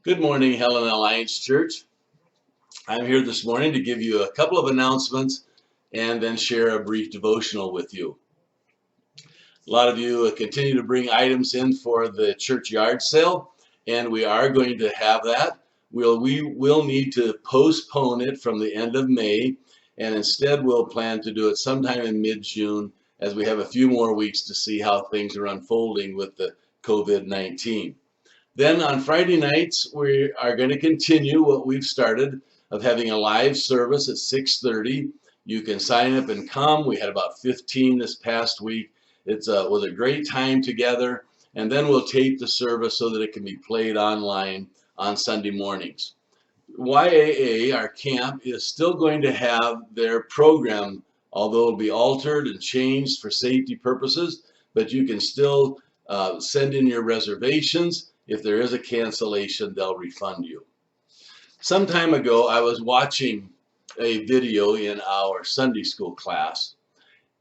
Good morning, Helena Alliance Church. I'm here this morning to give you a couple of announcements and then share a brief devotional with you. A lot of you continue to bring items in for the church yard sale, and we are going to have that. We will need to postpone it from the end of May, and instead we'll plan to do it sometime in mid-June as we have a few more weeks to see how things are unfolding with the COVID-19. Then on Friday nights, we are going to continue what we've started of having a live service at 6:30. You can sign up and come. We had about 15 this past week. It was a great time together. And then we'll tape the service so that it can be played online on Sunday mornings. YAA, our camp, is still going to have their program, although it'll be altered and changed for safety purposes, but you can still send in your reservations. If there is a cancellation, they'll refund you. Some time ago, I was watching a video in our Sunday school class,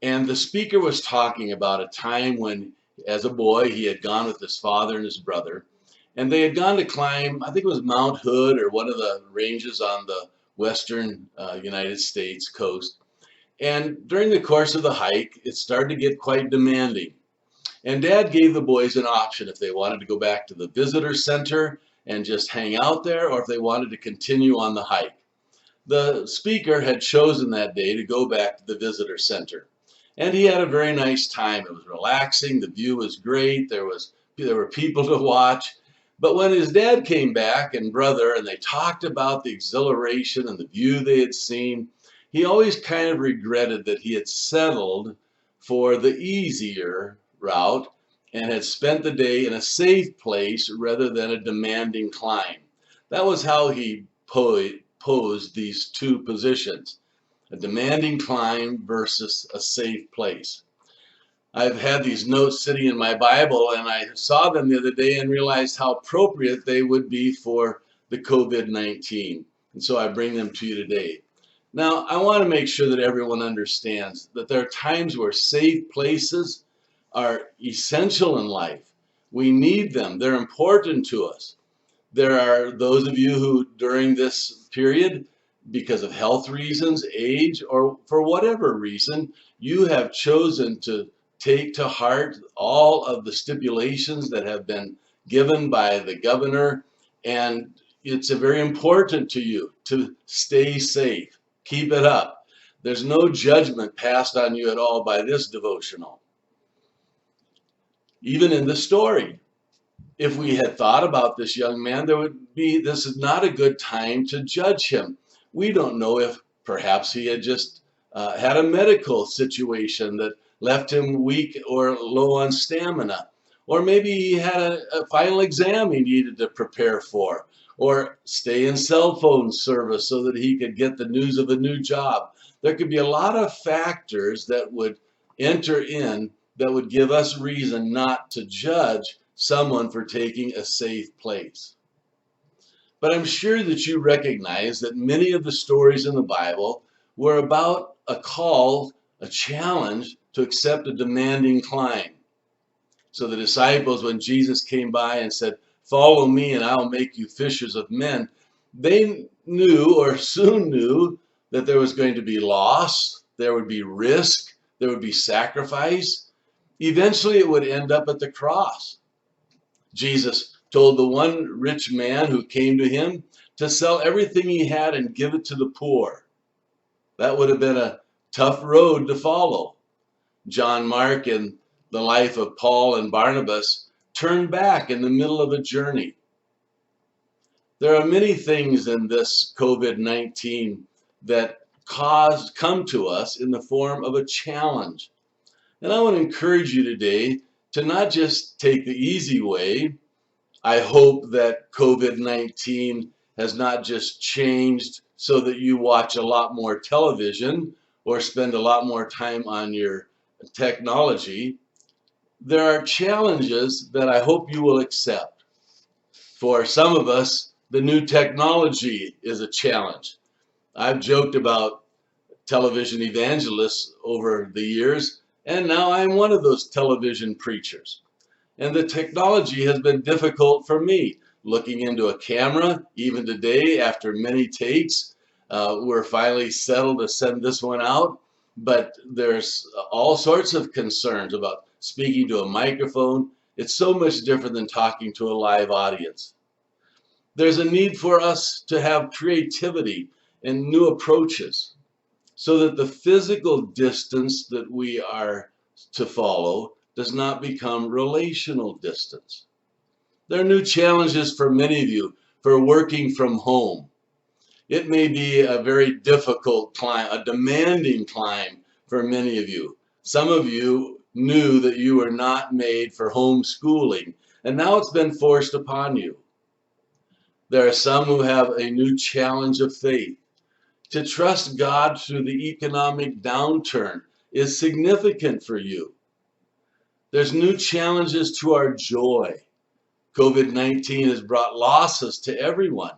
and the speaker was talking about a time when, as a boy, he had gone with his father and his brother, and they had gone to climb, I think it was Mount Hood or one of the ranges on the western United States coast. And during the course of the hike, it started to get quite demanding. And Dad gave the boys an option if they wanted to go back to the visitor center and just hang out there, or if they wanted to continue on the hike. The speaker had chosen that day to go back to the visitor center. And he had a very nice time. It was relaxing, the view was great, there were people to watch. But when his dad came back and brother, and they talked about the exhilaration and the view they had seen, he always kind of regretted that he had settled for the easier route and had spent the day in a safe place rather than a demanding climb. That was how he posed these two positions, a demanding climb versus a safe place. I've had these notes sitting in my Bible, and I saw them the other day and realized how appropriate they would be for the COVID-19. And so I bring them to you today. Now, I want to make sure that everyone understands that there are times where safe places are essential in life. We need them. They're important to us. There are those of you who, during this period, because of health reasons, age, or for whatever reason, you have chosen to take to heart all of the stipulations that have been given by the governor, and it's very important to you to stay safe. Keep it up. There's no judgment passed on you at all by this devotional. Even in the story, if we had thought about this young man, this is not a good time to judge him. We don't know if perhaps he had just had a medical situation that left him weak or low on stamina. Or maybe he had a final exam he needed to prepare for, or stay in cell phone service so that he could get the news of a new job. There could be a lot of factors that would enter in that would give us reason not to judge someone for taking a safe place. But I'm sure that you recognize that many of the stories in the Bible were about a call, a challenge to accept a demanding climb. So the disciples, when Jesus came by and said, "Follow me and I'll make you fishers of men," they knew, or soon knew, that there was going to be loss, there would be risk, there would be sacrifice. Eventually it would end up at the cross. Jesus told the one rich man who came to him to sell everything he had and give it to the poor. That would have been a tough road to follow. John Mark, in the life of Paul and Barnabas, turned back in the middle of a journey. There are many things in this COVID-19 that come to us in the form of a challenge. And I want to encourage you today to not just take the easy way. I hope that COVID-19 has not just changed so that you watch a lot more television or spend a lot more time on your technology. There are challenges that I hope you will accept. For some of us, the new technology is a challenge. I've joked about television evangelists over the years, and now I'm one of those television preachers. And the technology has been difficult for me. looking into a camera. Even today, after many takes, we're finally settled to send this one out. But there's all sorts of concerns about speaking to a microphone. It's so much different than talking to a live audience. There's a need for us to have creativity and new approaches so that the physical distance that we are to follow does not become relational distance. There are new challenges for many of you for working from home. It may be a very difficult climb, a demanding climb for many of you. Some of you knew that you were not made for homeschooling, and now it's been forced upon you. There are some who have a new challenge of faith. To trust God through the economic downturn is significant for you. There's new challenges to our joy. COVID-19 has brought losses to everyone.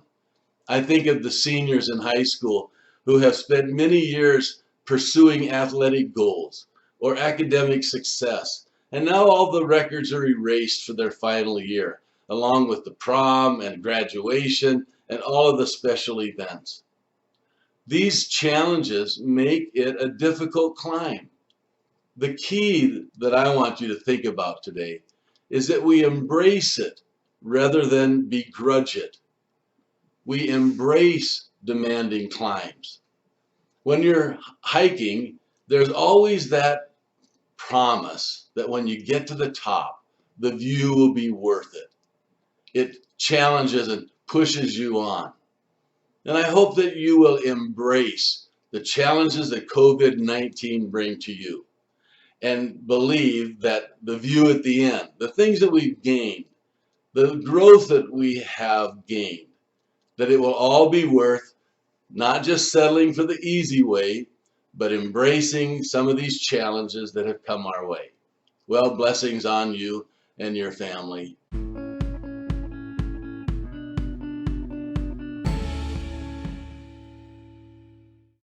I think of the seniors in high school who have spent many years pursuing athletic goals or academic success, and now all the records are erased for their final year, along with the prom and graduation and all of the special events. These challenges make it a difficult climb. The key that I want you to think about today is that we embrace it rather than begrudge it. We embrace demanding climbs. When you're hiking, there's always that promise that when you get to the top, the view will be worth it. It challenges and pushes you on. And I hope that you will embrace the challenges that COVID-19 bring to you and believe that the view at the end, the things that we've gained, the growth that we have gained, that it will all be worth not just settling for the easy way, but embracing some of these challenges that have come our way. Well, blessings on you and your family.